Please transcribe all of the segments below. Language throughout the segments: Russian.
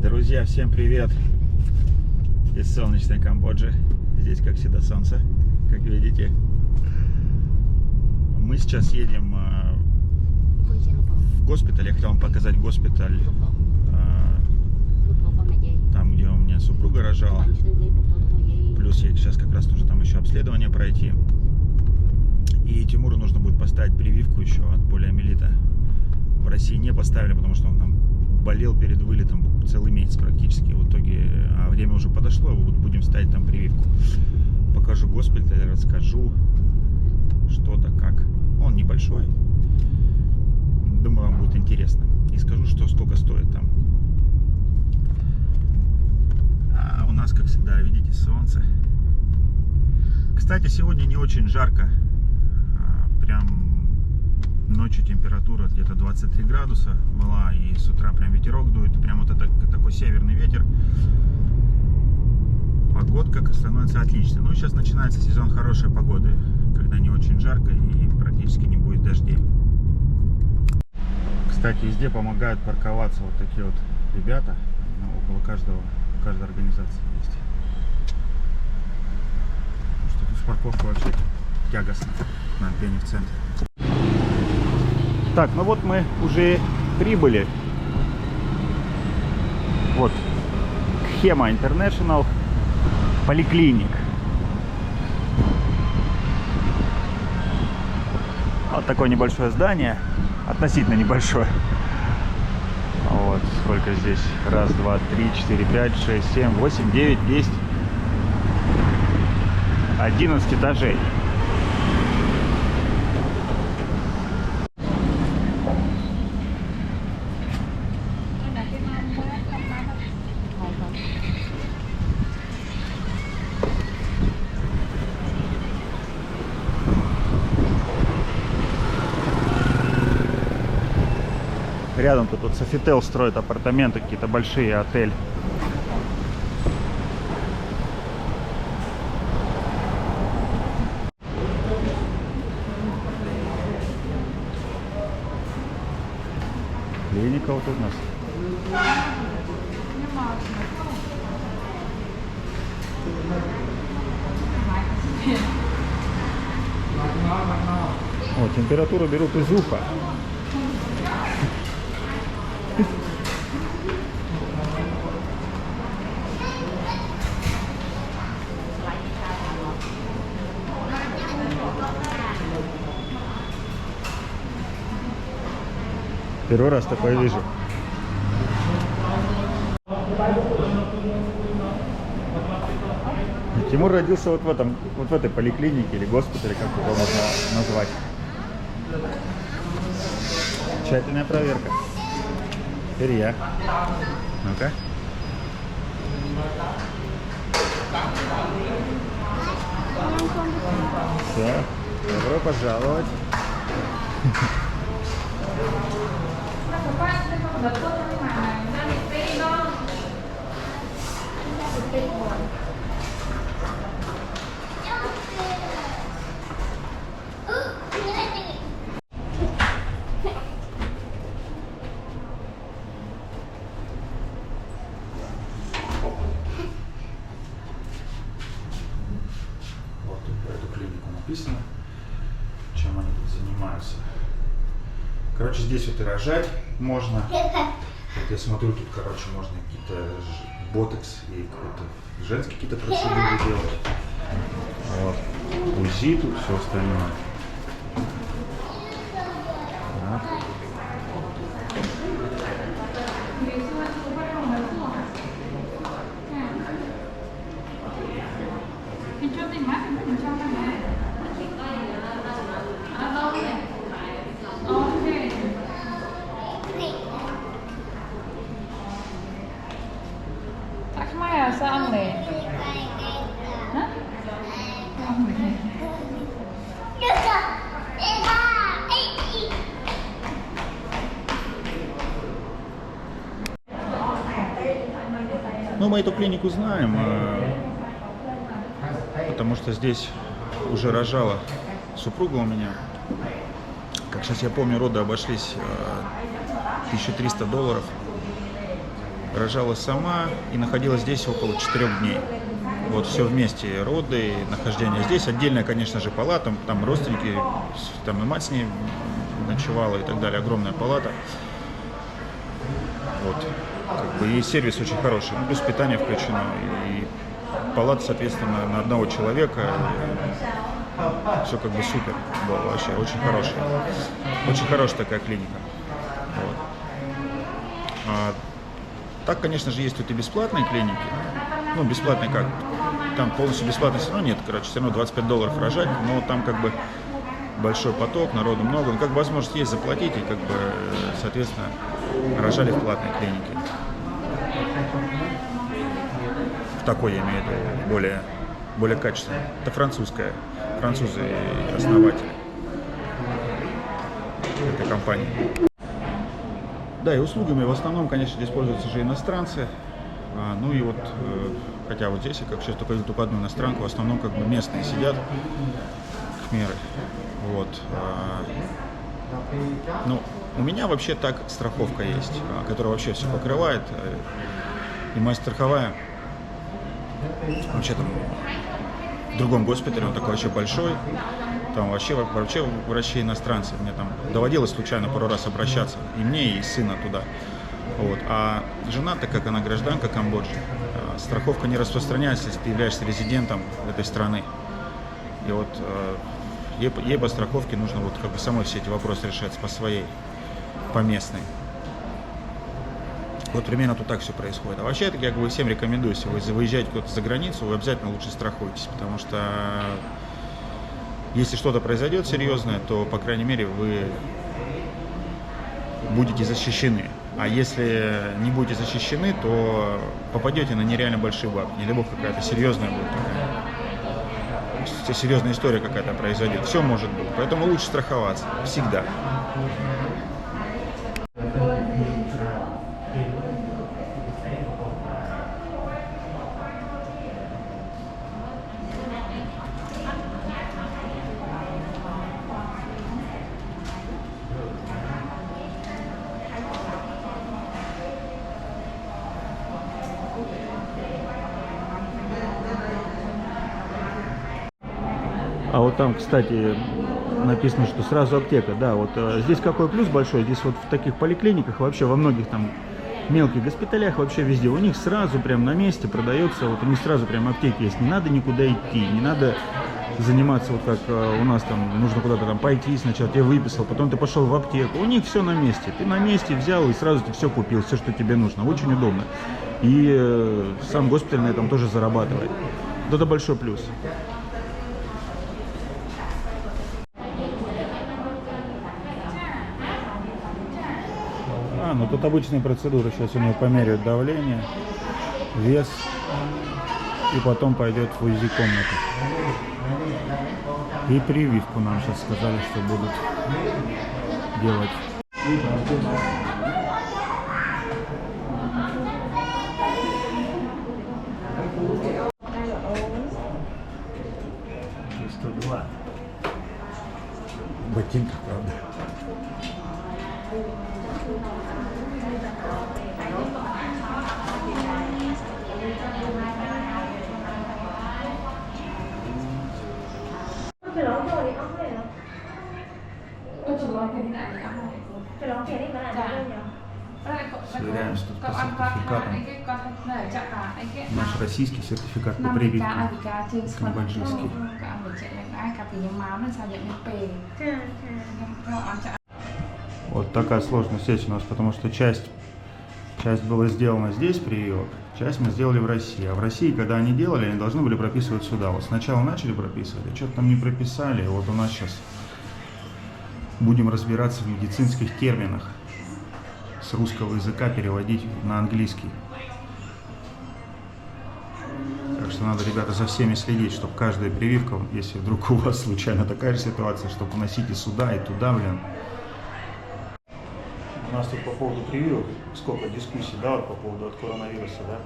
Друзья, всем привет из солнечной Камбоджи. Здесь, как всегда, солнце, как видите. Мы сейчас едем в госпиталь. Я хотел вам показать госпиталь, там, где у меня супруга рожала. Плюс ей сейчас как раз нужно там еще обследование пройти. И Тимуру нужно будет поставить прививку еще от полиомиелита. В России не поставили, потому что он там болел перед вылетом целый месяц практически. В итоге время уже подошло, будем ставить там прививку. Покажу госпиталь, расскажу что-то как. Он небольшой. Думаю, вам будет интересно. И скажу, что сколько стоит там. А у нас, как всегда, видите, солнце. Кстати, сегодня не очень жарко. Прям ночью температура где-то 23 градуса была, и с утра прям ветерок дует, прям вот это такой северный ветер. Погодка становится отличной. Ну, сейчас начинается сезон хорошей погоды, когда не очень жарко и практически не будет дождей. Кстати, везде помогают парковаться вот такие вот ребята. Около каждой организации есть. Потому что тут с парковкой вообще тягостно на Пене в центре. Так, ну вот мы уже прибыли. Вот Кхема International поликлиник. Вот такое небольшое здание, относительно небольшое. Вот сколько здесь: раз, два, три, 4, 5, 6, 7, 8, 9, 10, 11 этажей. Рядом тут вот Софител строит апартаменты, какие-то большие, отель. Клиника вот тут у нас. О, температуру берут из уха. Первый раз такое вижу. Тимур родился вот в этой поликлинике или госпитале, как его можно назвать. Тщательная проверка. Теперь я. Ну-ка. Все. Добро пожаловать. Вот тут про эту клинику написано, чем они тут занимаются. Короче, здесь вот и рожать можно. Вот я смотрю, тут, короче, можно какие-то ботокс и какие-то женские какие-то процедуры делать. Вот. УЗИ тут, все остальное. Так. Sao nè? Hả? Không nè. Ну, мы эту клинику знаем, потому что здесь уже рожала супруга у меня. Как сейчас я помню, роды обошлись $1300. рожала сама и находилась здесь около 4 дней. Вот все вместе, роды, нахождение здесь. Отдельная, конечно же, палата, там родственники, там и мать с ней ночевала и так далее. Огромная палата. Вот. Как бы и сервис очень хороший, ну, плюс питание включено. И палата, соответственно, на одного человека. Все как бы супер было вообще, очень хорошая. Очень хорошая такая клиника. Вот. Так, конечно же, есть тут и бесплатные клиники. Ну, бесплатные как? Там полностью бесплатно все равно нет, короче, все равно $25 рожать, но там как бы большой поток, народу много. Ну, как бы возможность есть заплатить и как бы, соответственно, рожали в платной клинике. В такой, я имею в виду, более качественной. Это французская. Французы основатели этой компании. Да, и услугами в основном, конечно, здесь пользуются же иностранцы. Ну и вот, хотя вот здесь, как сейчас только одну иностранку, в основном как бы местные сидят, кхмеры. Вот. Ну, у меня вообще так страховка есть, которая вообще все покрывает. И моя страховая, вообще там, в другом госпитале, он такой вообще большой. Там вообще врачи иностранцы. Мне там доводилось случайно пару раз обращаться, и мне, и сына туда. Вот. А жена, так как она гражданка Камбоджи, страховка не распространяется, если ты являешься резидентом этой страны. И вот ей по страховке нужно вот как бы самой все эти вопросы решать по местной. Вот примерно тут так все происходит. А вообще, я как бы всем рекомендую, если вы выезжаете куда-то за границу, вы обязательно лучше страхуйтесь, потому что если что-то произойдет серьезное, то, по крайней мере, вы будете защищены. А если не будете защищены, то попадете на нереально большие бабки. Не дай бог, какая-то серьезная будет такая, серьезная история какая-то произойдет. Все может быть. Поэтому лучше страховаться. Всегда. А вот там, кстати, написано, что сразу аптека. Да, вот здесь какой плюс большой. Здесь вот в таких поликлиниках, вообще во многих там мелких госпиталях, вообще везде, у них сразу прям на месте продается, вот у них сразу прям аптеки есть. Не надо никуда идти, не надо заниматься вот как у нас там, нужно куда-то там пойти сначала, тебе выписал, потом ты пошел в аптеку. У них все на месте. Ты на месте взял и сразу ты все купил, все, что тебе нужно. Очень удобно. И сам госпиталь на этом тоже зарабатывает. Вот это большой плюс. Ну тут обычные процедуры. Сейчас у него померяют давление, вес, и потом пойдет в УЗИ комнату. И прививку нам сейчас сказали, что будут делать. 102. Ботинка, правда. Сверяемся тут по сертификатам. Наш российский сертификат по прививке, камбоджийский. Вот такая сложность есть у нас, потому что часть была сделана здесь, прививок, часть мы сделали в России. А в России, когда они делали, они должны были прописывать сюда. Вот сначала начали прописывать, а что-то там не прописали. Вот у нас сейчас будем разбираться в медицинских терминах. С русского языка переводить на английский. Так что надо, ребята, за всеми следить, чтобы каждая прививка, если вдруг у вас случайно такая же ситуация, чтобы носить и сюда, и туда, блин. У нас тут по поводу прививок сколько дискуссий, да, вот по поводу от коронавируса, да.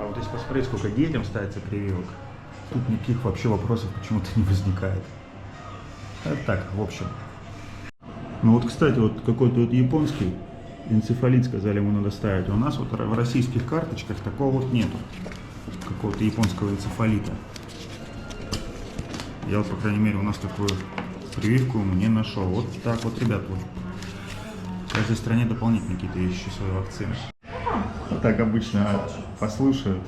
А вот если посмотреть, сколько детям ставится прививок, тут никаких вообще вопросов почему-то не возникает. Это так, в общем. Ну вот, кстати, вот какой-то вот японский Энцефалит, сказали, ему надо ставить. У нас вот в российских карточках такого вот нету. Какого-то японского энцефалита. Я вот, по крайней мере, у нас такую прививку не нашел. Вот так вот, ребят, вот. В каждой стране дополнительно какие-то есть еще свои вакцины. Вот так обычно послушают,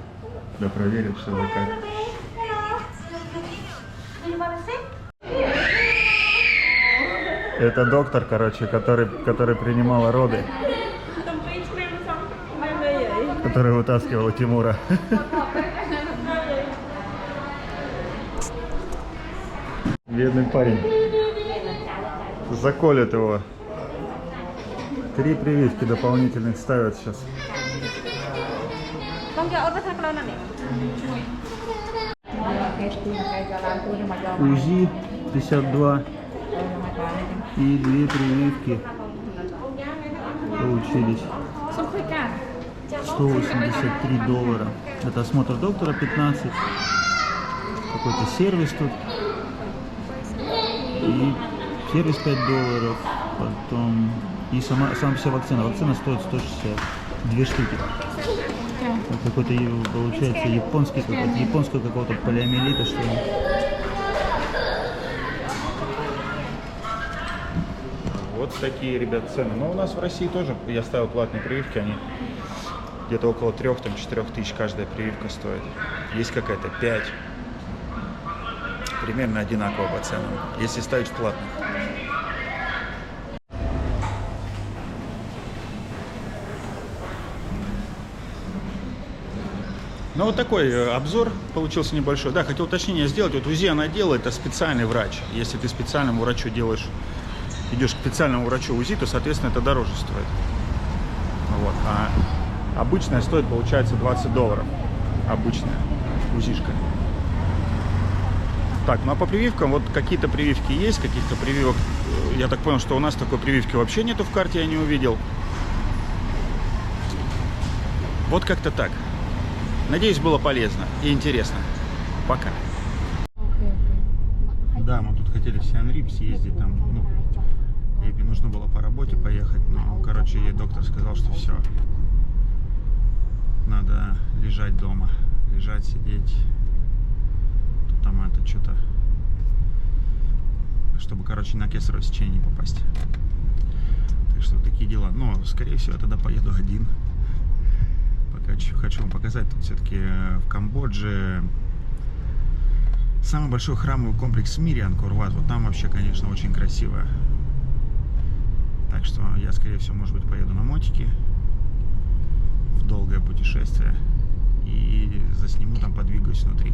да проверят, что да как. Это доктор, короче, который принимал роды. Который вытаскивал Тимура. Бедный парень. Заколят его. 3 прививки дополнительных ставят сейчас. УЗИ 52 и 2 прививки получились. $183. Это осмотр доктора 15. Какой-то сервис тут. И сервис $5. Потом и сама вся вакцина. Вакцина стоит 160. 2 штуки. Какой-то, получается, японского какого-то полиомиелита, что ли. Вот такие, ребят, цены. Но у нас в России тоже я ставил платные прививки, они где-то около 3-4 тысяч каждая прививка стоит. Есть какая-то 5. Примерно одинаково по ценам, если ставить в платных. Ну вот такой обзор получился небольшой. Да, хотел уточнение сделать. Вот УЗИ она делает, это специальный врач. Если ты специальному врачу идешь к специальному врачу УЗИ, то, соответственно, это дороже стоит. Вот. А обычная стоит, получается, $20. Обычная УЗИшка. Так, ну а по прививкам, вот какие-то прививки есть, каких-то прививок. Я так понял, что у нас такой прививки вообще нету в карте, я не увидел. Вот как-то так. Надеюсь, было полезно и интересно. Пока. Да, мы тут хотели в Сиан-Рип съездить, там, ну, ей нужно было по работе поехать, но, короче, ей доктор сказал, что все, надо лежать дома, лежать, сидеть, тут там это что-то, чтобы, короче, на кесарево сечение не попасть. Так что такие дела. Но, скорее всего, я тогда поеду один. Хочу вам показать, тут все-таки в Камбодже самый большой храмовый комплекс в мире, Ангкор-Ват. Вот там вообще, конечно, очень красиво. Так что я, скорее всего, может быть, поеду на мотике в долгое путешествие и засниму там, подвигаюсь внутри.